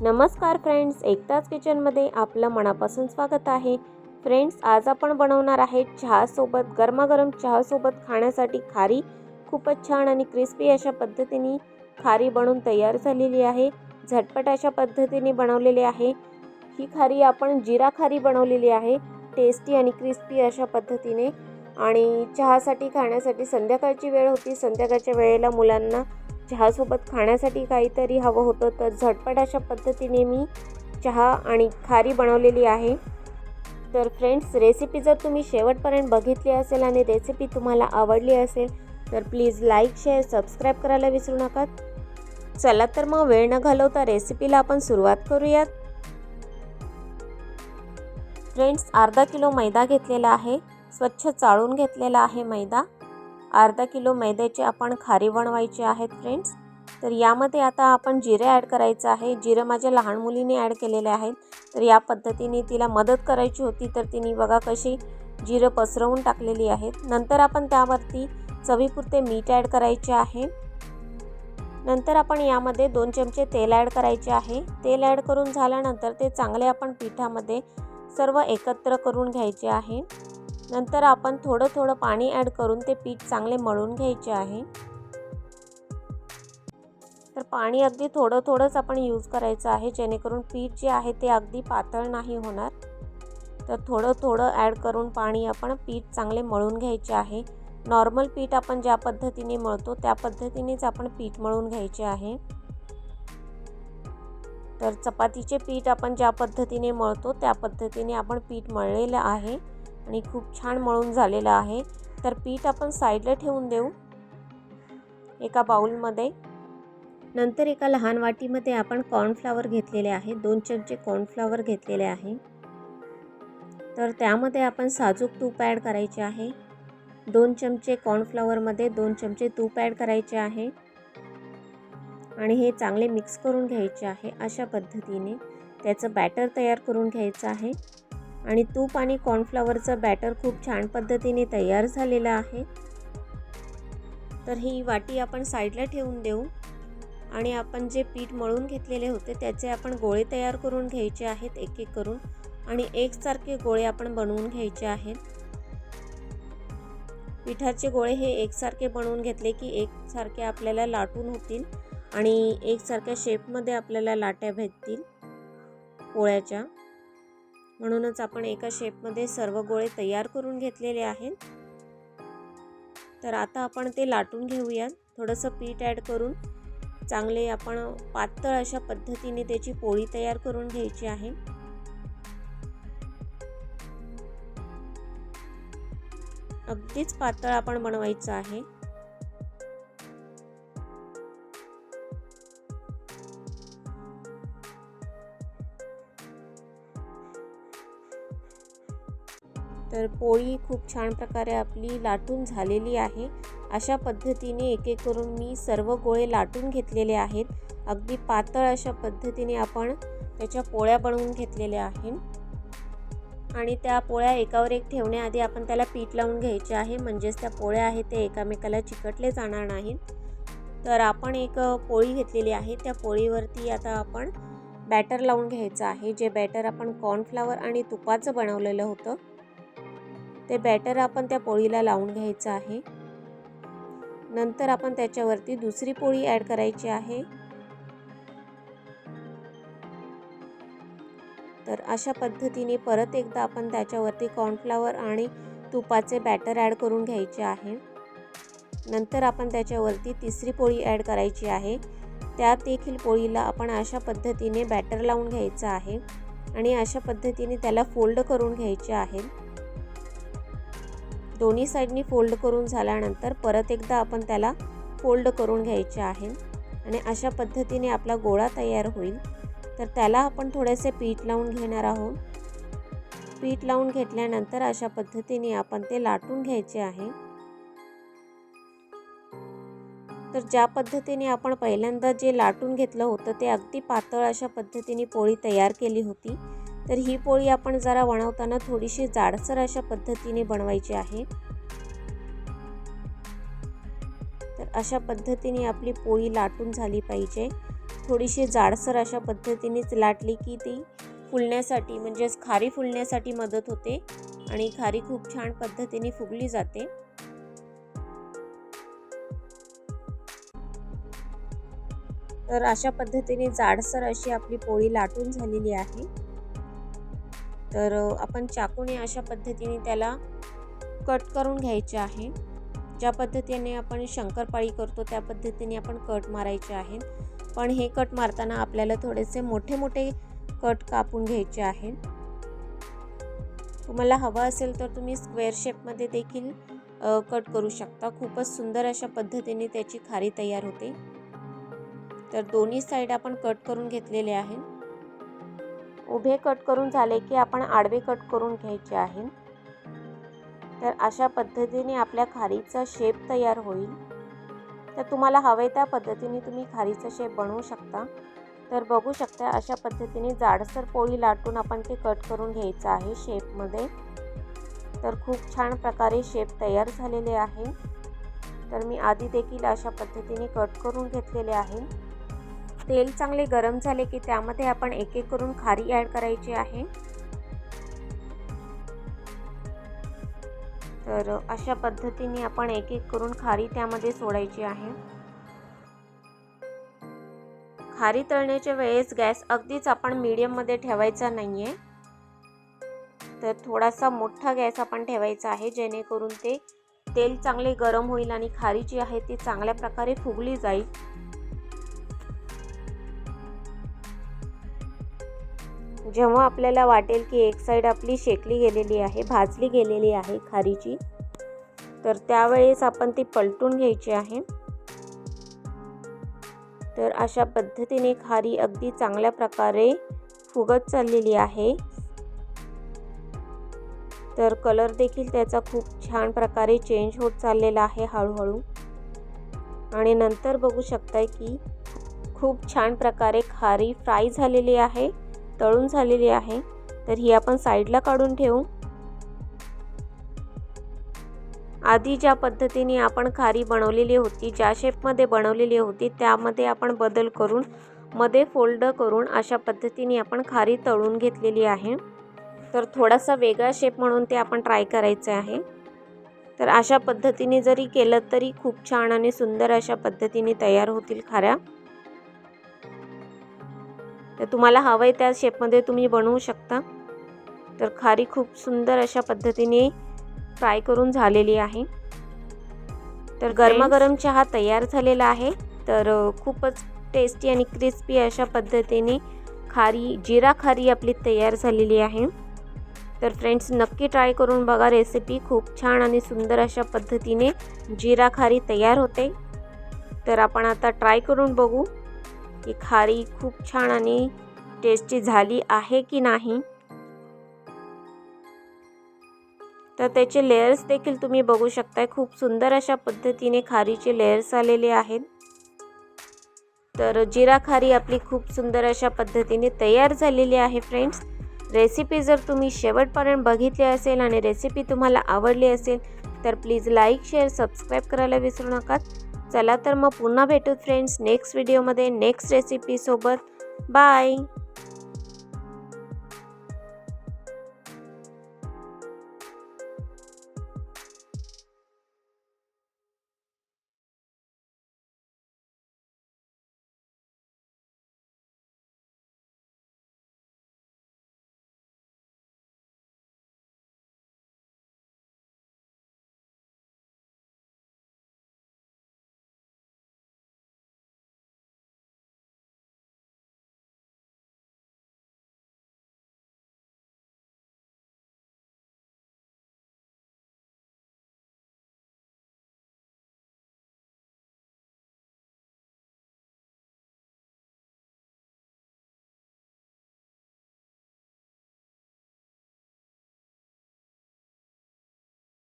नमस्कार फ्रेंड्स, एकताच किचनमध्ये आपलं मनापासून स्वागत आहे। फ्रेंड्स, आज आपण बनवणार आहे चहासोबत, गरमागरम चहासोबत खाण्यासाठी खारी। खूपच छान आणि क्रिस्पी अशा पद्धतीने खारी बनवून तयार झालेली आहे। झटपट अशा पद्धतीने बनवलेली आहे। ही खारी आपण जिरा खारी बनवलेली आहे, टेस्टी आणि क्रिस्पी अशा पद्धतीने। आणि चहासाठी खाण्यासाठी संध्याकाळची वेळ होती, संध्याकाळच्या वेळेला मुलांना चहासोबत खाण्यासाठी काहीतरी हवं होतं, तर झटपट अशा पद्धतीने मी चहा आणि खारी बनवलेली आहे। तर फ्रेंड्स, रेसिपी जर तुम्ही शेवटपर्यंत बघितली असेल आणि रेसिपी तुम्हाला आवडली असेल तर प्लीज लाईक, शेअर, सबस्क्राईब करायला विसरू नका। चला तर मग वेळ न घालवता रेसिपीला आपण सुरुवात करूयात। फ्रेंड्स, अर्धा किलो मैदा घेतलेला आहे, स्वच्छ चाळून घेतलेला आहे मैदा। अर्धा किलो मैद्याची आपण खारी बनवायची आहेत फ्रेंड्स। तर यामध्ये आता आपण जिरे ॲड करायचं आहे। जिरे माझ्या लहान मुलीने ॲड केलेले आहेत, तर या पद्धतीने तिला मदत करायची होती, तर तिने बघा कशी जिरे पसरवून टाकलेली आहेत। नंतर आपण त्यावरती चवीपुरते मीठ ॲड करायचे आहे। नंतर आपण यामध्ये 2 चमचे तेल ॲड करायचे आहे। तेल ॲड करून झाल्यानंतर ते चांगले आपण पिठामध्ये सर्व एकत्र करून घ्यायचे आहे। नंतर आपण थोडं पाणी ॲड करून ते पीठ चांगले मळून घ्यायचे आहे। तर पाणी अगदी थोडंच आपण यूज करायचं आहे, जेणेकरून पीठ जे आहे ते अगदी पातळ नाही होणार। तर थोडं ॲड करून पाणी आपण पीठ चांगले मळून घ्यायचे आहे। नॉर्मल पीठ आपण ज्या पद्धतीने मळतो त्या पद्धतीनेच आपण पीठ मळून घ्यायचे आहे। तर चपातीचे पीठ आपण ज्या पद्धतीने मळतो त्या पद्धतीने आपण पीठ मळलेलं आहे आणि खूप छान मळून झालेलं आहे। तर पीठ आपण साईडला ठेवून देऊ एका बाउलमध्ये। नंतर एका लहान वाटीमध्ये आपण कॉर्नफ्लॉवर घेतलेले आहे, 2 चमचे कॉर्नफ्लॉवर घेतलेले आहे। तर त्यामध्ये आपण साजूक तूप ॲड करायचे आहे। 2 चमचे कॉर्नफ्लॉवरमध्ये 2 चमचे तूप ॲड करायचे आहे आणि हे चांगले मिक्स करून घ्यायचे आहे। अशा पद्धतीने त्याचं बॅटर तयार करून घ्यायचं आहे। आणि तूप आणि कॉर्नफ्लॉवरचं बॅटर खूप छान पद्धतीने तयार झालेलं आहे। तर ही वाटी आपण साईडला ठेवून देऊ आणि आपण जे पीठ मळून घेतलेले होते त्याचे आपण गोळे तयार करून घ्यायचे आहेत, एक एक करून। आणि एकसारखे गोळे आपण बनवून घ्यायचे आहेत। पिठाचे गोळे हे एकसारखे बनवून घेतले की एकसारखे आपल्याला लाटून होतील आणि एकसारख्या शेपमध्ये आपल्याला लाट्या भेटतील पोळ्याच्या। म्हणूनच आपण एका शेपमध्ये सर्व गोळे तयार करून घेतलेले आहेत। तर आता आपण ते लाटून घेऊयात। थोडंसं पीठ ॲड करून चांगले आपण पातळ अशा पद्धतीने त्याची पोळी तयार करून घ्यायची आहे। अगदीच पातळ आपण बनवायचं आहे। तर पोळी खूप छान प्रकारे आपली लाटून झालेली आहे। अशा पद्धतीने एक एक करून मी सर्व गोळे लाटून घेतलेले आहेत। अगदी पातळ अशा पद्धतीने आपण त्याच्या पोळ्या बनवून घेतलेल्या आहेत। आणि त्या पोळ्या एकावर एक ठेवण्याआधी आपण त्याला पीठ लावून घ्यायचे आहे, म्हणजेच त्या पोळ्या आहेत ते एकामेकाला चिकटले जाणार नाहीत। तर आपण एक पोळी घेतलेली आहे, त्या पोळीवरती आता आपण बॅटर लावून घ्यायचं आहे। जे बॅटर आपण कॉर्नफ्लॉवर आणि तुपाचं बनवलेलं होतं ते बॅटर आपण त्या पोळीला लावून घ्यायचं आहे। नंतर आपण त्याच्यावरती दुसरी पोळी ॲड करायची आहे। तर अशा पद्धतीने परत एकदा आपण त्याच्यावरती कॉर्नफ्लॉवर आणि तुपाचे बॅटर ॲड करून घ्यायचे आहे। नंतर आपण त्याच्यावरती तिसरी पोळी ॲड करायची आहे। त्या देखील पोळीला आपण अशा पद्धतीने बॅटर लावून घ्यायचं आहे आणि अशा पद्धतीने त्याला फोल्ड करून घ्यायचे आहे। दोन्ही साईडनी फोल्ड करून झाल्यानंतर परत एकदा आपण त्याला फोल्ड करून घ्यायचे आहे आणि अशा पद्धतीने आपला गोळा तयार होईल। तर त्याला आपण थोडेसे पीठ लावून घेणार आहोत। पीठ लावून घेतल्यानंतर अशा पद्धतीने आपण ते लाटून घ्यायचे आहे। तर ज्या पद्धतीने आपण पहिल्यांदा जे लाटून घेतलं होतं ते अगदी पातळ अशा पद्धतीने पोळी तयार केली होती। तर ही पोळी आपण जरा बनवताना थोडीशी जाडसर अशा पद्धतीने बनवायची आहे। तर अशा पद्धतीने आपली पोळी लाटून झाली पाहिजे। थोडीशी जाडसर अशा पद्धतीनेच लाटली की ती फुलण्यासाठी म्हणजेच खारी फुलण्यासाठी मदत होते आणि खारी खूप छान पद्धतीने फुगली जाते। तर अशा पद्धतीने जाडसर अशी आपली पोळी लाटून झालेली आहे। तर आपण चाकूने अशा पद्धतीने त्याला कट करून घ्यायचे आहे। ज्या पद्धतीने आपण शंकरपाळी करतो त्या पद्धतीने आपण कट मारायचे आहेत, पण हे कट मारताना आपल्याला थोडेसे मोठे मोठे कट कापून घ्यायचे आहेत। तुम्हाला हवं असेल तर तुम्ही स्क्वेअर शेपमध्ये देखील कट करू शकता। खूपच सुंदर अशा पद्धतीने त्याची खारी तयार होते। तर दोन्ही साइड आपण कट करून घेतलेले आहेत। उभे कट करून झाले की आपण आडवे कट करून घ्यायचे आहे। तर अशा पद्धतीने आपल्या खारीचा शेप तयार होईल। तर तुम्हाला हवे त्या पद्धतीने तुम्ही खारीचा शेप बनवू शकता। तर बघू शकता अशा पद्धतीने जाडसर पोळी लाटून आपण ते कट करून घ्यायचं आहे शेपमध्ये। तर खूप छान प्रकारे शेप तयार झालेले आहे। तर मी आधी देखील अशा पद्धतीने कट करून घेतलेले आहे। तेल चांगले गरम झाले की त्यामध्ये आपण एक एक करून खारी ॲड करायची आहे। तर अशा पद्धतीने आपण एक एक करून खारी त्यामध्ये सोडायची आहे। खारी तळण्याच्या वेळेस गॅस अगदीच आपण मीडियम मध्ये ठेवायचा नाहीये, तर थोडासा मोठा गॅस आपण ठेवायचा आहे, जेणेकरून ते तेल चांगले गरम होईल आणि खारी जी आहे ती चांगल्या प्रकारे फुगली जाईल। जेव्हा आपल्याला वाटेल की एक साइड आपली शेकली गेलेली आहे, भाजली गेलेली आहे खारीची, तर त्यावेळेस आपण ती पलटून घ्यायची आहे। तर अशा पद्धतीने खारी अगदी चांगल्या प्रकारे फुगत चाललेली आहे। तर कलर देखील त्याचा खूप छान प्रकारे चेंज होत चाललेला आहे हळूहळू। आणि नंतर बघू शकताय की खूप छान प्रकारे खारी फ्राय झालेली आहे, तळून झालेली आहे। तर ही आपण साईडला काढून ठेवू। आधी ज्या पद्धतीने आपण खारी बनवलेली होती, ज्या शेपमध्ये बनवलेली होती त्यामध्ये आपण बदल करून मध्ये फोल्ड करून अशा पद्धतीने आपण खारी तळून घेतलेली आहे। तर थोडासा वेगळा शेप म्हणून ते आपण ट्राय करायचे आहे। तर अशा पद्धतीने जरी केलं तरी खूप छान आणि सुंदर अशा पद्धतीने तयार होतील खाऱ्या। तर तुम्हाला हवंय त्या शेपमध्ये तुम्ही बनवू शकता। तर खारी खूप सुंदर अशा पद्धतीने फ्राय करून झालेली आहे। तर गरमागरम चहा तयार झालेला आहे। तर खूपच टेस्टी आणि क्रिस्पी अशा पद्धतीने खारी जिरा खारी आपली तयार झालेली आहे। तर फ्रेंड्स नक्की ट्राय करून बघा रेसिपी, खूप छान आणि सुंदर अशा पद्धतीने जिरा खारी तयार होते। तर आपण आता ट्राय करून बघू की खारी खूप छान आणि टेस्टी झाली आहे की नाही। तर त्याचे लेयर्स देखील तुम्ही बघू शकताय, खूप सुंदर अशा पद्धतीने खारीचे लेयर्स आलेले आहेत। तर जिरा खारी आपली खूप सुंदर अशा पद्धतीने तयार झालेली आहे। फ्रेंड्स रेसिपी जर तुम्ही शेवटपर्यंत बघितली असेल आणि रेसिपी तुम्हाला आवडली असेल तर प्लीज लाईक शेअर सबस्क्राईब करायला विसरू नका। चला तर मग पुन्हा भेटू फ्रेंड्स नेक्स्ट व्हिडिओमध्ये नेक्स्ट रेसिपी सोबत। बाय।